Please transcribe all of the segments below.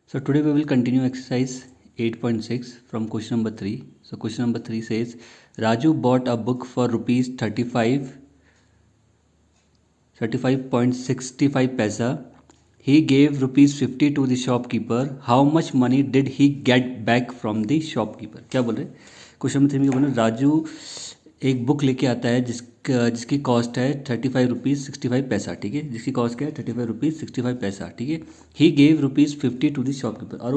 So today we will continue exercise 8.6 from question number 3. So question number 3 says Raju bought a book for rupees 35.65 paisa. He gave rupees 50 to the shopkeeper. How much money did he get back from the shopkeeper? क्या बोल रहे question number 3 में क्या बोल रहे राजू एक book लेके आता है जिसकी कॉस्ट है 35 रुपीज़ 65 पैसा, ठीक है। जिसकी कॉस्ट क्या है 35 रुपीज़ 65 पैसा, ठीक है। He gave rupees 50 to the shopkeeper, और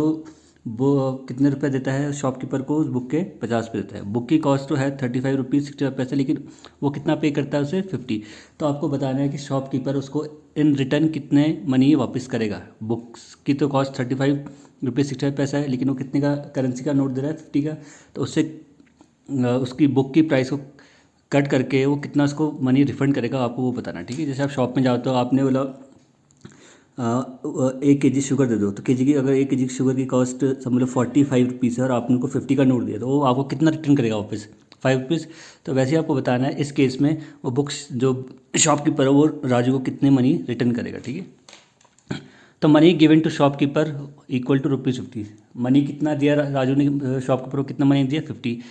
वो कितने रुपए देता है शॉपकीपर को उस बुक के 50 रुपये देता है। बुक की कॉस्ट तो है 35 रुपीज़ 65 पैसा, लेकिन वो कितना पे करता है उसे 50। तो आपको बताना है कि शॉपकीपर उसको इन रिटर्न कितने मनी वापस करेगा। बुक्स की तो कॉस्ट 35 रुपीज़ 65 पैसा है, लेकिन वो कितने का करेंसी का नोट दे रहा है 50 का। तो उससे उसकी बुक की प्राइस को कट करके वो कितना उसको मनी रिफंड करेगा आपको वो बताना, ठीक है। जैसे आप शॉप में जाओ तो आपने बोला 1 kg शुगर दे दो, तो केजी की अगर 1 kg शुगर की कॉस्ट समझ लो 45 रुपीज़ है और आपने उनको 50 का नोट दिया, तो वो आपको कितना रिटर्न करेगा वापस 5 रुपीज़। तो वैसे ही आपको बताना है इस केस में वो बुक्स जो शॉपकीपर है वो राजू को कितने मनी रिटर्न करेगा, ठीक है। तो money given to shopkeeper equal to rupees 50। मनी कितना दिया राजू ने शॉपकीपर को, कितना मनी दिया 50।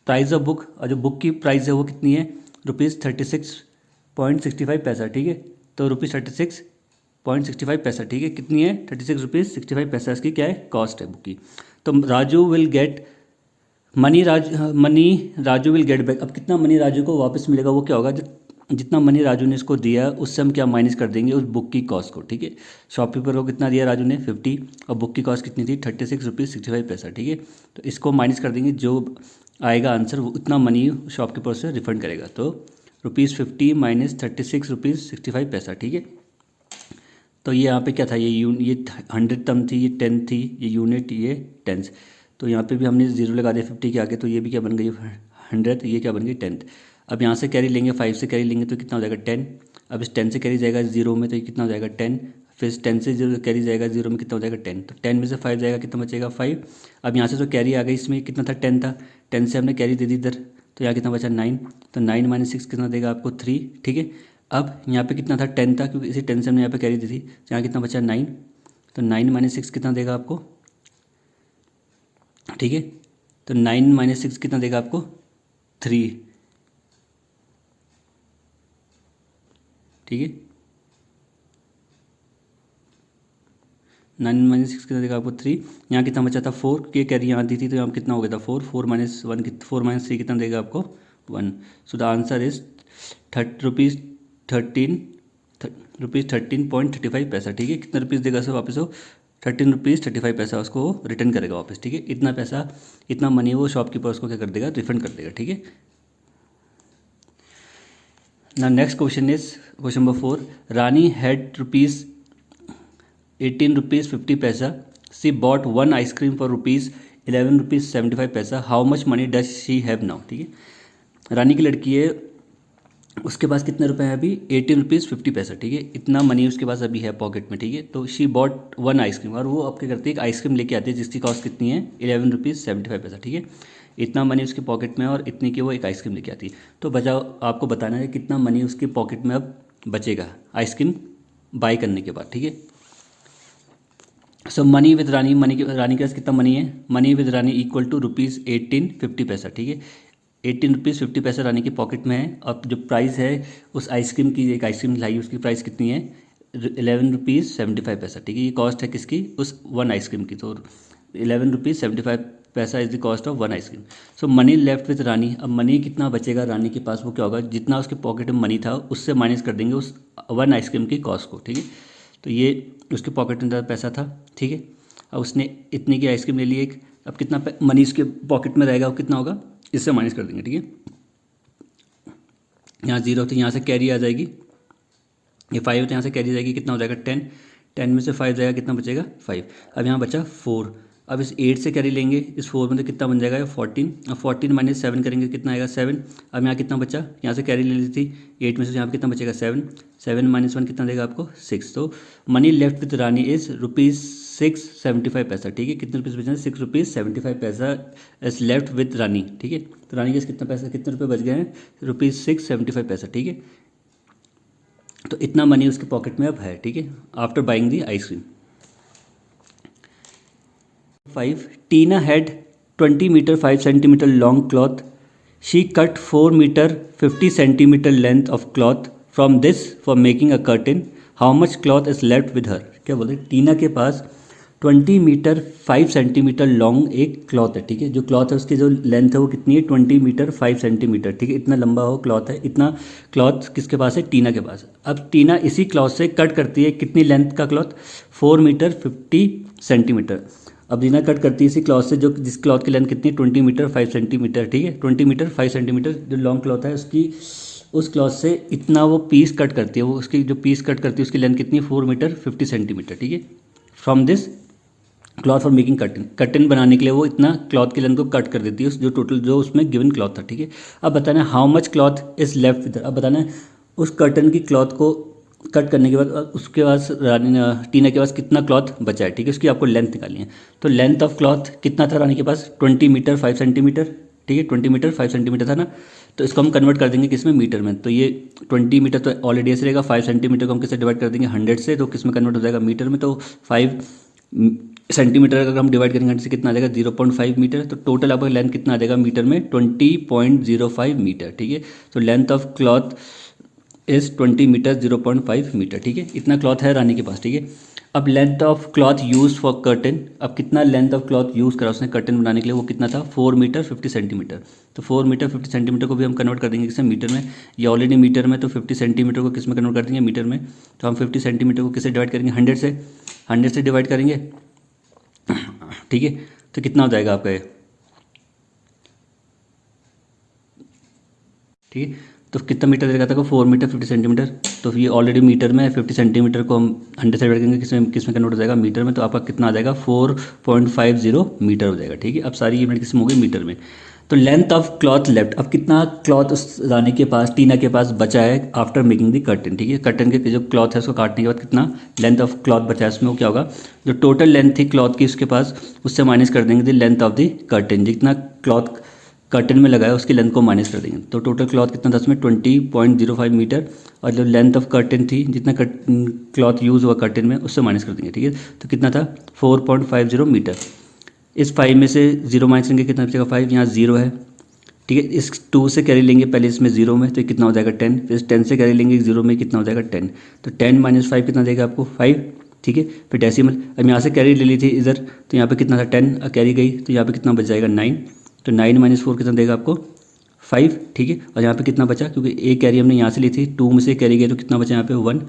प्राइस ऑफ बुक, और जो बुक की प्राइस है वो कितनी है रुपीज़ 36.65 पैसा, ठीक है। तो रुपीज़ 36.65 पैसा, ठीक है। कितनी है 36 रुपीज़ 65 पैसा, इसकी क्या है कॉस्ट है बुक की। तो Raju will get money Raju will get back. अब कितना मनी राजू को वापस मिलेगा वो क्या होगा, जितना मनी राजू ने इसको दिया उससे हम क्या माइनस कर देंगे उस बुक की कॉस्ट को, ठीक है। शॉपकीपर को कितना दिया राजू ने 50, और बुक की कॉस्ट कितनी थी 36 रुपीज़ 65 पैसा, ठीक है। तो इसको माइनस कर देंगे, जो आएगा आंसर वो उतना मनी शॉपकीपर से रिफंड करेगा। तो ₹50 माइनस 36 रुपीज़ 65 पैसा, ठीक है। तो ये यहाँ पे क्या था, ये 100 तम थी, ये 10 थी, ये यूनिट, ये टेंस। तो यहाँ पे भी हमने जीरो लगा दिया 50 के आगे, तो ये भी क्या बन गई 100, ये क्या बन गई 10th। अब यहाँ से कैरी लेंगे, 5 से कैरी लेंगे तो कितना हो जाएगा 10। अब इस 10 से कैरी जाएगा जीरो में तो ये कितना हो जाएगा 10। फिर 10 से जीरो कैरी जाएगा जीरो में कितना हो जाएगा 10। तो 10 में से 5 जाएगा, कितना बचेगा 5। अब यहाँ से जो कैरी आ गई इसमें कितना था 10 था, 10 से हमने कैरी दे दी इधर, तो यहाँ कितना बचा 9। तो 9 माइनस 6 कितना देगा आपको 3, ठीक है। अब यहाँ पे कितना था 10 था, क्योंकि इसी 10 से हमने यहाँ पे कैरी दी थी, तो यहाँ कितना बचा 9। तो 9 माइनस 6 कितना देगा आपको, ठीक है। तो 9 माइनस 6 कितना देगा आपको 3, ठीक है। 9 माइनस 6 कितना देगा आपको 3। यहाँ कितना बचा था 4, क्योंकि कैरी यहाँ दी थी, तो यहाँ कितना हो गया था 4। 4 माइनस 1 4 माइनस 3 कितना देगा आपको 1। So the answer is rupees 13.35 पैसा, ठीक है। कितना रुपीज़ देगा सर वापस हो 13 रुपीज़ 35 पैसा उसको रिटर्न करेगा वापस, ठीक है। इतना पैसा, इतना मनी वो शॉपकीपर उसको क्या कर देगा रिफंड कर देगा, ठीक है। ना next question is question number 4। Rani had rupees 18 rupees 50 paisa. She bought one ice cream for rupees 11 rupees 75 paisa. How much money does she have now, ठीक है। रानी की लड़की है, उसके पास कितने रुपए हैं अभी 18 रुपीज़ 50 पैसा, ठीक है। इतना मनी उसके पास अभी है पॉकेट में, ठीक है। तो शी बॉट वन आइसक्रीम, और वो अब क्या करती है एक आइसक्रीम लेके आती है जिसकी कॉस्ट कितनी है 11 रुपीज़ 75 पैसा, ठीक है। इतना मनी उसके पॉकेट में और इतनी की वो एक आइसक्रीम लेके आती है। तो बचाओ, आपको बताना है कितना मनी उसके पॉकेट में अब बचेगा आइसक्रीम बाई करने के बाद, ठीक है। सो मनी विद रानी, रानी के पास कितना मनी है, money with Rani equal to ₹18.50, ठीक है। 18 रुपीज़ 50 पैसा रानी के पॉकेट में है। अब जो प्राइस है उस आइसक्रीम की, एक आइसक्रीम लाई उसकी प्राइस कितनी है 11 रुपीज़ 75 पैसा, ठीक है। ये कॉस्ट है किसकी उस वन आइसक्रीम की। तो 11 rupees 75 paisa is the cost of one ice cream. So money left with Rani, अब मनी कितना बचेगा रानी के पास, वो क्या होगा जितना उसके पॉकेट में मनी था उससे माइनस कर देंगे उस वन आइसक्रीम की कॉस्ट को, ठीक है। तो ये उसके पॉकेट में पैसा था, ठीक है। अब उसने इतनी की आइसक्रीम ले ली एक, अब कितना मनी उसके पॉकेट में रहेगा वो कितना होगा, इससे माइनस कर देंगे, ठीक है। यहाँ 0 तो यहाँ से कैरी आ जाएगी, ये 5 तो यहाँ से कैरी जाएगी, कितना हो जाएगा 10। 10 में से 5 जाएगा, कितना बचेगा 5। अब यहाँ बचा 4। अब इस 8 से कैरी लेंगे, इस 4 में तो कितना बन जाएगा 14। अब 14 माइनस 7 करेंगे कितना आएगा 7। अब यहाँ कितना बचा, यहाँ से कैरी ले ली थी 8 में से, यहाँ पे कितना बचेगा 7। 7 माइनस 1 कितना देगा आपको 6। तो money left with Rani is ₹6.75 पैसा, ठीक है। कितने रुपीज़ बचे 6.75 पैसा इज लेफ्ट विद रानी, ठीक है। तो रानी के कितना पैसा, कितने रुपये बच गए हैं ₹6.75 पैसा, ठीक है। तो इतना मनी उसके पॉकेट में अब है, ठीक है, after buying the ice cream. 5. Tina had 20 meter 5 centimeter long cloth. She cut 4 meter 50 centimeter length of cloth from this for making a curtain. How much cloth is left with her? क्या बोलते हैं, टीना के पास 20 metre 5 centimetre long एक cloth है, ठीक है। जो cloth है उसकी जो लेंथ है वो कितनी है, 20 मीटर 5 सेंटीमीटर, ठीक है। इतना लंबा हो क्लॉथ है, इतना क्लॉथ किसके पास है, टीना के पास। अब टीना इसी क्लॉथ से कट करती है कितनी लेंथ का क्लॉथ, 4 मीटर 50 सेंटीमीटर। अब टीना कट करती है इसी क्लॉथ से, जो जिस क्लॉथ की लेंथ कितनी है, 20 मीटर 5 सेंटीमीटर, ठीक है। 20 मीटर 5 सेंटीमीटर जो लॉन्ग क्लॉथ है उसकी, उस क्लॉथ से इतना वो पीस कट करती है। वो उसकी जो पीस कट करती है उसकी लेंथ कितनी है, 4 मीटर 50 सेंटीमीटर, ठीक है। From this cloth for making curtain, curtain बनाने के लिए वो इतना क्लॉथ की लेंथ को कट कर देती है, जो टोटल जो उसमें गिवन क्लॉथ था, ठीक है। अब बताना है how much cloth is left with, अब बताना है उस कर्टन की क्लॉथ को कट करने के बाद उसके पास टीना के पास कितना क्लॉथ बचा है, ठीक है। उसकी आपको लेंथ निकालनी है। तो लेंथ ऑफ क्लॉथ कितना था रानी के पास, 20 मीटर 5 सेंटीमीटर, ठीक है। 20 मीटर 5 सेंटीमीटर था ना, तो इसको हम कन्वर्ट कर देंगे किस में, मीटर में। तो ये 20 मीटर तो ऑलरेडी ऐसे रहेगा, 5 सेंटीमीटर को हम किससे डिवाइड कर देंगे, 100 से, तो किस में कन्वर्ट हो जाएगा, मीटर में। तो 5 सेंटीमीटर अगर हम डिवाइड करेंगे 100 से कितना आ जाएगा, 0.5 मीटर। तो टोटल आपका लेंथ कितना आ जाएगा मीटर में, 20.05 मीटर, ठीक है। तो length of cloth is 20 metre 0.5 metre, ठीक है। इतना क्लॉथ है रानी के पास, ठीक है। अब length of cloth use for curtain, अब कितना लेंथ ऑफ क्लॉथ यूज़ करा उसने कर्टन बनाने के लिए, वो कितना था, 4 मीटर 50 सेंटीमीटर। तो 4 मीटर 50 सेंटीमीटर को भी हम कन्वर्ट कर देंगे किसमें, मीटर में। ये ऑलरेडी मीटर में, तो 50 सेंटीमीटर को किस में कन्वर्ट कर देंगे, मीटर में। तो हम 50 सेंटीमीटर को किससे डिवाइड करेंगे, 100 से, 100 से डिवाइड करेंगे, ठीक है। तो कितना हो जाएगा आपका ये, ठीक है। तो कितना मीटर दे रखा था, 4 मीटर 50 सेंटीमीटर। तो ये ऑलरेडी मीटर में है, 50 सेंटीमीटर को हम 100 से डिवाइड करेंगे किसमें कन्वर्ट हो जाएगा, मीटर में। तो आपका कितना आ जाएगा, 4.50 मीटर हो जाएगा, ठीक है। अब सारी यूनिट किसमें हो गई, मीटर में। तो लेंथ ऑफ क्लॉथ लेफ्ट, अब कितना क्लॉथ उस रानी के पास, टीना के पास बचा है आफ्टर मेकिंग द कर्टन, ठीक है। कर्टन के जो क्लॉथ है उसको काटने के बाद कितना लेंथ ऑफ क्लॉथ बचा है उसमें, वो क्या होगा, जो टोटल लेंथ थी क्लॉथ की उसके पास, उससे माइनस कर देंगे the length of the curtain, जितना क्लॉथ कर्टन में लगाया उसकी लेंथ को माइनस कर देंगे। तो टोटल क्लॉथ कितना था उसमें, 20.05 मीटर, और जो लेंथ ऑफ कर्टन थी, जितना क्लॉथ यूज़ हुआ कर्टन में, उससे माइनस कर देंगे, ठीक है। तो कितना था, 4.50 मीटर। इस 5 में से 0 माइनस करेंगे, कितना बचेगा, 5, यहाँ 0 है, ठीक है। इस 2 से कैरी लेंगे पहले इसमें 0 में, तो कितना हो जाएगा 10। फिर 10 से कैरी लेंगे 0 में, कितना हो जाएगा 10। तो 10 माइनस 5 कितना देगा आपको, 5, ठीक है। फिर डेसिमल, अब यहाँ से कैरी ले ली थी इधर, तो यहाँ पे कितना था 10, कैरी गई, तो यहाँ पे कितना बच जाएगा 9। तो 9 माइनस 4 कितना देगा आपको, 5, ठीक है। और यहाँ पे कितना बचा, क्योंकि एक कैरी हमने यहाँ से ली थी, 2 में से कैरी गई, तो कितना बचा यहाँ पे 1।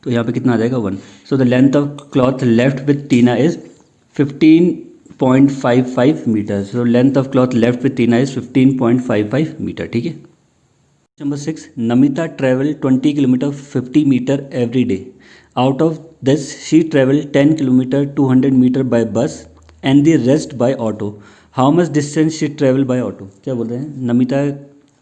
तो यहाँ पे कितना आ जाएगा 1। So the length of cloth left with Tina is 15.55 metre. So length of cloth left with Tina is 15.55 metre, ठीक है। Number 6, Namita travel 20 kilometre 50 metre every day. Out of this she travel 10 kilometre 200 metre by bus and the rest by auto. How much distance she travel by auto. क्या बोल रहे हैं, नमिता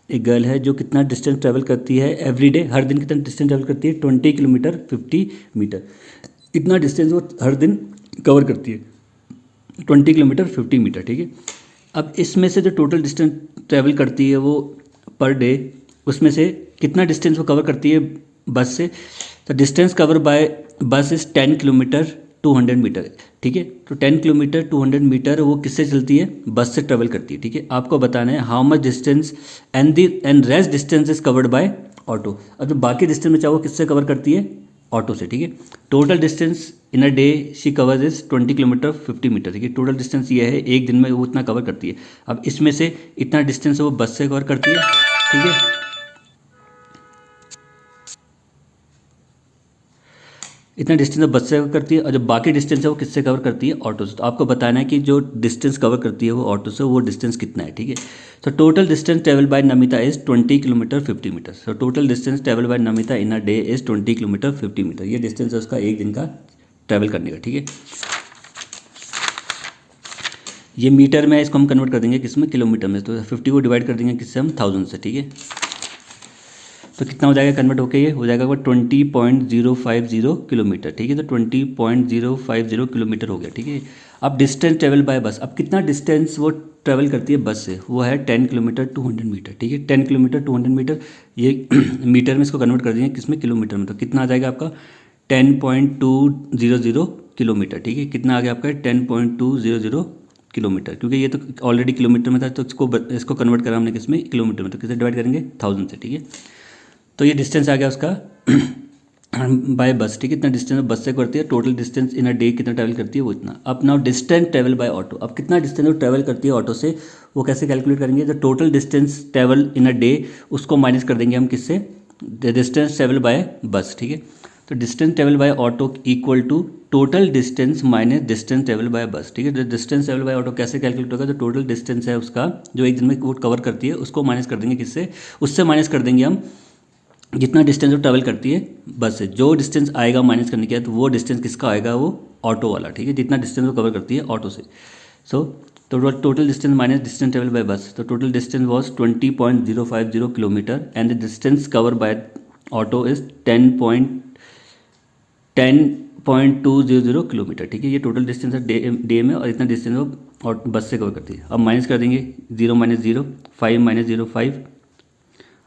एक girl है जो कितना डिस्टेंस ट्रैवल करती है एवरी डे, हर दिन कितना डिस्टेंस ट्रैवल करती है, 20 किलोमीटर 50 मीटर। इतना डिस्टेंस वो हर दिन कवर करती है, 20 किलोमीटर 50 मीटर, ठीक है। अब इसमें से जो टोटल डिस्टेंस ट्रैवल करती है वो पर डे, उसमें से कितना डिस्टेंस वो कवर करती है बस से। तो डिस्टेंस कवर बाय बस इज 10 किलोमीटर 200 मीटर, ठीक है। तो 10 किलोमीटर 200 मीटर वो किससे चलती है, बस से ट्रेवल करती है, ठीक है। आपको बताना है how much distance and rest distance is covered by auto. अब जो बाकी डिस्टेंस में चाहे वो किससे कवर करती है, ऑटो से, ठीक है। Total distance in a day she covers is 20 kilometre 50 metre, ठीक है। टोटल डिस्टेंस ये है, एक दिन में वो इतना कवर करती है। अब इसमें से इतना डिस्टेंस वो बस से कवर करती है, ठीक है। इतना डिस्टेंस बस से कवर करती है, और जो बाकी डिस्टेंस है वो किससे कवर करती है, ऑटो से। तो आपको बताना है कि जो डिस्टेंस कवर करती है वो ऑटो से, वो डिस्टेंस कितना है, ठीक है। तो total distance travel by Namita is 20 kilometre 50 metre. So total distance travel by Namita in a day is 20 kilometre 50 metre. ये डिस्टेंस है उसका एक दिन का ट्रैवल करने का, ठीक है। ये मीटर में है, इसको हम कन्वर्ट कर देंगे किसमें, किलोमीटर में। तो 50 को डिवाइड कर देंगे किससे हम, 1000 से, ठीक है। तो कितना हो जाएगा कन्वर्ट होके, ये हो जाएगा वो 20.050 किलोमीटर, ठीक है। तो 20.050 किलोमीटर हो गया, ठीक है। अब डिस्टेंस ट्रेवल बाय बस, अब कितना डिस्टेंस वो ट्रेवल करती है बस से, वो है 10 किलोमीटर 200 मीटर, ठीक है। 10 किलोमीटर 200 मीटर, ये मीटर में इसको कन्वर्ट कर देंगे किसमें, किलोमीटर में। तो कितना आ जाएगा आपका 10.200 किलोमीटर, ठीक है। कितना आ गया आपका 10.200 किलोमीटर, क्योंकि ये तो ऑलरेडी किलोमीटर में था, तो इसको कन्वर्ट करा हमने किस में, किलोमीटर में, तो किसे डिवाइड करेंगे 1000 से, ठीक है। तो ये डिस्टेंस आ गया उसका बाय बस, ठीक है। इतना डिस्टेंस बस से करती है, total distance in a day कितना ट्रैवल करती है वो इतना। अब now distance travel by auto, अब कितना डिस्टेंस वो ट्रैवल करती है ऑटो से, वो कैसे कैलकुलेट करेंगे, the total distance travel in a day, उसको माइनस कर देंगे हम किससे, the distance travel by bus, ठीक है। तो distance travel by auto equal to total distance minus distance travel by bus, ठीक है। तो डिस्टेंस ट्रैवल बाय ऑटो कैसे कैलकुलेट होगा, तो टोटल डिस्टेंस है उसका जो एक दिन में वो कवर करती है, उसको माइनस कर देंगे किससे, उससे माइनस कर देंगे हम जितना डिस्टेंस वो ट्रैवल करती है बस से। जो डिस्टेंस आएगा माइनस करने के बाद, तो वो डिस्टेंस किसका आएगा, वो ऑटो वाला, ठीक है, जितना डिस्टेंस वो कवर करती है ऑटो से। सो तो total distance minus distance travel by बस, तो total distance was 20.050 kilometre and the distance cover by auto is 10.200 kilometre, ठीक है। ये टोटल डिस्टेंस है डे में, और इतना डिस्टेंस वो और बस से कवर करती है। अब माइनस कर देंगे 0 - 0, 5 - 0 5।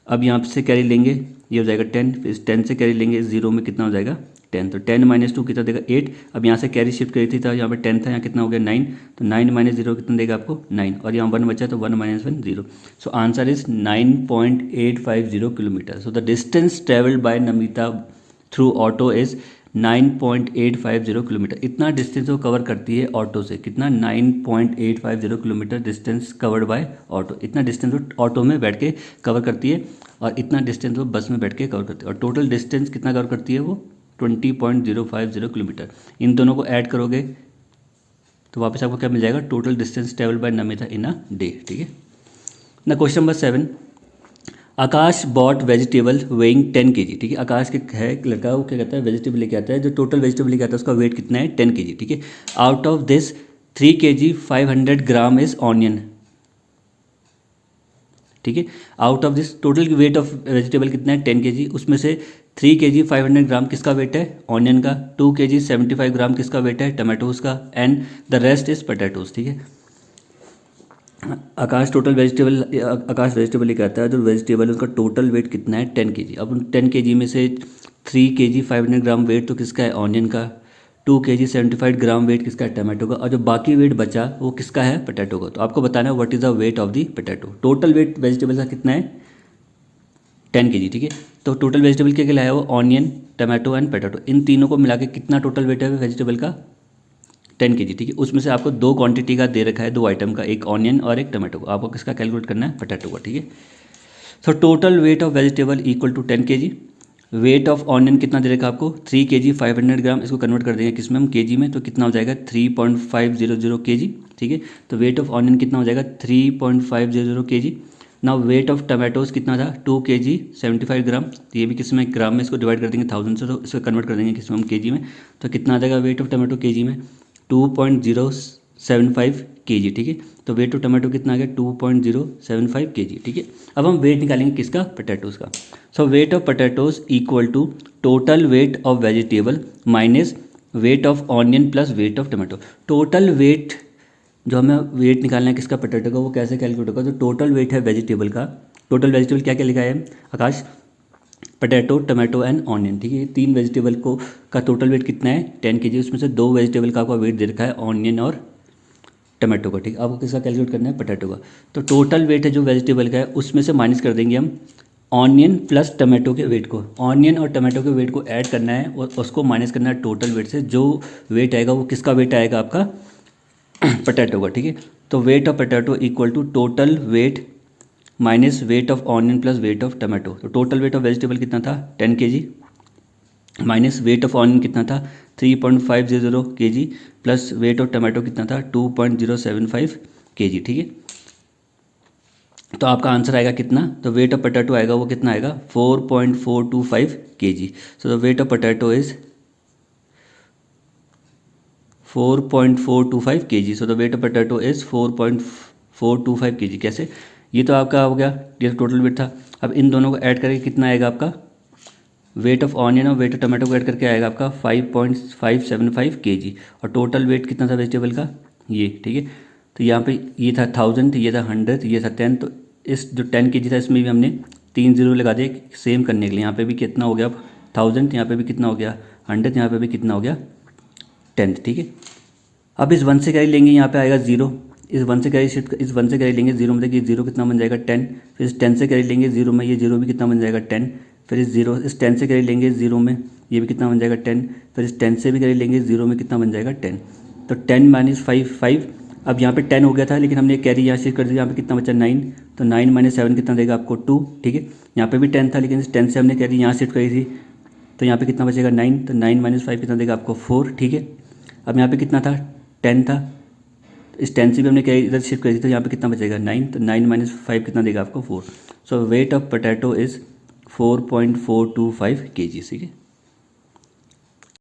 अब यहाँ से कैरी लेंगे, ये हो जाएगा 10, फिर 10 से कैरी लेंगे, 0 में कितना हो जाएगा 10, तो 10 - 2 कितना देगा 8। अब यहाँ से कैरी शिफ्ट करी थी, तो यहाँ पे 10 था, यहाँ कितना हो गया 9, तो 9 - 0 कितना देगा आपको 9, और यहाँ 1 बचा, तो 1 - 1 0। So answer is 9.850 kilometre. So the distance travelled by Namita through auto is 9.850 kilometre. इतना डिस्टेंस वो कवर करती है ऑटो से, कितना 9.850 kilometre distance covered by auto. इतना डिस्टेंस वो ऑटो में बैठ के कवर करती है, और इतना डिस्टेंस वो बस में बैठ के कवर करती है, और टोटल डिस्टेंस कितना कवर करती है वो 20.050 किलोमीटर। इन दोनों को ऐड करोगे तो वापस आपको क्या मिल जाएगा, total distance travel by Namita in a day, ठीक है ना। क्वेश्चन नंबर 7, आकाश बॉट वेजिटेबल वेइंग 10 kg, ठीक है। आकाश के है एक लड़का, वो क्या कहता है, वेजिटेबल लेके आता है, जो टोटल वेजिटेबल लेके आता है उसका वेट कितना है 10 kg, ठीक है। Out of this 3 kg 500 gram is onion, ठीक है। Out of this total weight of vegetable कितना है 10 kg, उसमें से 3 kg 500 ग्राम किसका वेट है, ऑनियन का, 2 kg 75 ग्राम किसका वेट है, टमाटोज का, and the rest is potatoes, ठीक है। आकाश वेजिटेबल लेके आता है, जो वेजिटेबल है उसका टोटल वेट कितना है 10 kg। अब 10 kg में से 3 kg 500 ग्राम वेट तो किसका है, ऑनियन का, 2 kg 75 ग्राम वेट किसका है, टमाटो का, और जो बाकी वेट बचा वो किसका है, पोटैटो का। तो आपको बताना है what is the weight of the potato. Total weight vegetable का कितना है 10 kg, ठीक है। तो टोटल वेजिटेबल क्या लाया वो, ऑनियन, टमाटो एंड पोटैटो, इन तीनों को मिला के कितना टोटल वेट है वेजिटेबल का 10 kg, ठीक है। उसमें से आपको 2 क्वांटिटी का दे रखा है, 2 आइटम का, एक ऑनियन और एक टमाटो को। आपको किसका कैलकुलेट करना है, पोटैटो का, ठीक है। So total weight of vegetable equal to 10 kg। Weight of onion कितना दे रखा है आपको 3 kg 500 ग्राम, इसको कन्वर्ट कर देंगे किसमें हम, केजी में, तो कितना हो जाएगा 3.500 kg, ठीक है। तो वेट ऑफ ऑनियन कितना हो जाएगा 3.500 kg। Now weight of tomatoes कितना था 2 kg 75 ग्राम, तो ये भी किसमें, ग्राम में, इसको डिवाइड कर देंगे 1000 से, तो इसको कन्वर्ट कर देंगे किसमें हम, केजी में। तो कितना आ जाएगा वेट ऑफ टमाटो केजी में 2.075 kg, ठीक है। तो वेट ऑफ टमाटो कितना आ गया 2.075 kg, ठीक है। अब हम वेट निकालेंगे किसका, पोटैटोज का। So weight of potatoes equal to total weight of vegetable minus weight of onion plus weight of tomato. Total weight जो हमें वेट निकालना है किसका, पोटैटो का, वो कैसे कैलकुलेट होगा, तो टोटल वेट है वेजिटेबल का, टोटल वेजिटेबल क्या क्या लिखा है आकाश, पोटैटो, टमाटो एंड ऑनियन, ठीक है। 3 वेजिटेबल को का टोटल वेट कितना है 10 kg, उसमें से 2 वेजिटेबल का आपका वेट दे रखा है, ऑनियन और टमाटो का, ठीक है। आपको किसका कैलकुलेट करना है, पोटैटो का। तो टोटल वेट है जो वेजिटेबल का है, उसमें से माइनस कर देंगे हम ऑनियन प्लस टमाटो के वेट को। ऑनियन और टमाटो के वेट को ऐड करना है और उसको माइनस करना है टोटल वेट से। जो वेट आएगा वो किसका वेट आएगा, आपका पोटैटो का, ठीक है। तो weight of potato equal to total weight minus weight of onion plus weight of tomato. तो टोटल वेट ऑफ वेजिटेबल कितना था 10 kg, minus weight of onion कितना था 3.500 kg, plus weight of tomato कितना था 2.075 kg, ठीक है। तो आपका आंसर आएगा कितना, तो वेट ऑफ पोटैटो आएगा वो कितना आएगा 4.425 kg। So the wait of potato is 4.425 kg। So the wait of potato is 4.425 kg। कैसे, ये तो आपका हो गया, ये तो टोटल वेट था। अब इन दोनों को ऐड करके कितना आएगा आपका, वेट ऑफ ऑनियन और वेट ऑफ टमाटो को ऐड करके आएगा आपका 5.575 kg। और टोटल वेट कितना था वेजिटेबल का, ये, ठीक है। तो यहाँ पे ये था 1000, ये था 100, ये था 10, तो इस जो 10 kg था इसमें भी हमने 3 0 लगा दिए सेम करने के लिए। यहाँ पे भी कितना हो गया 1000, यहाँ पे भी कितना हो गया 100, यहाँ पे भी कितना हो गया 10, ठीक है। अब इस 1 से क्या लेंगे, यहाँ पे आएगा 0, इस 1 से कैरी शिफ्ट, इस 1 से कैरी लेंगे 0 में, देखिए 0 कितना बन जाएगा 10, फिर इस 10 से कैरी लेंगे 0 में, ये 0 भी कितना बन जाएगा 10, फिर इस 10 से कैरी लेंगे 0 में, ये भी कितना बन जाएगा 10, फिर इस 10 से भी कैरी लेंगे 0 में, कितना बन जाएगा 10। तो 10 माइनस 5 5, अब यहाँ पे 10 हो गया था लेकिन हमने कैरी यहाँ शिफ्ट कर दिया, यहाँ पे कितना बचा 9, तो 9 माइनस 7 कितना देगा आपको 2, ठीक है। यहाँ पे भी 10 था लेकिन इस 10 से हमने कैरी यहाँ शिफ्ट करी थी, तो यहाँ पे कितना बचेगा 9, तो 9 माइनस 5 कितना देगा आपको 4, ठीक है। अब यहाँ पे कितना था 10 था, इस 10 से भी हमने कैरी इधर शिफ्ट करी थी, तो यहाँ पे कितना बचेगा 9, तो 9 माइनस 5 कितना देगा आपको 4। So weight of potato is 4.425 kg, ठीक है।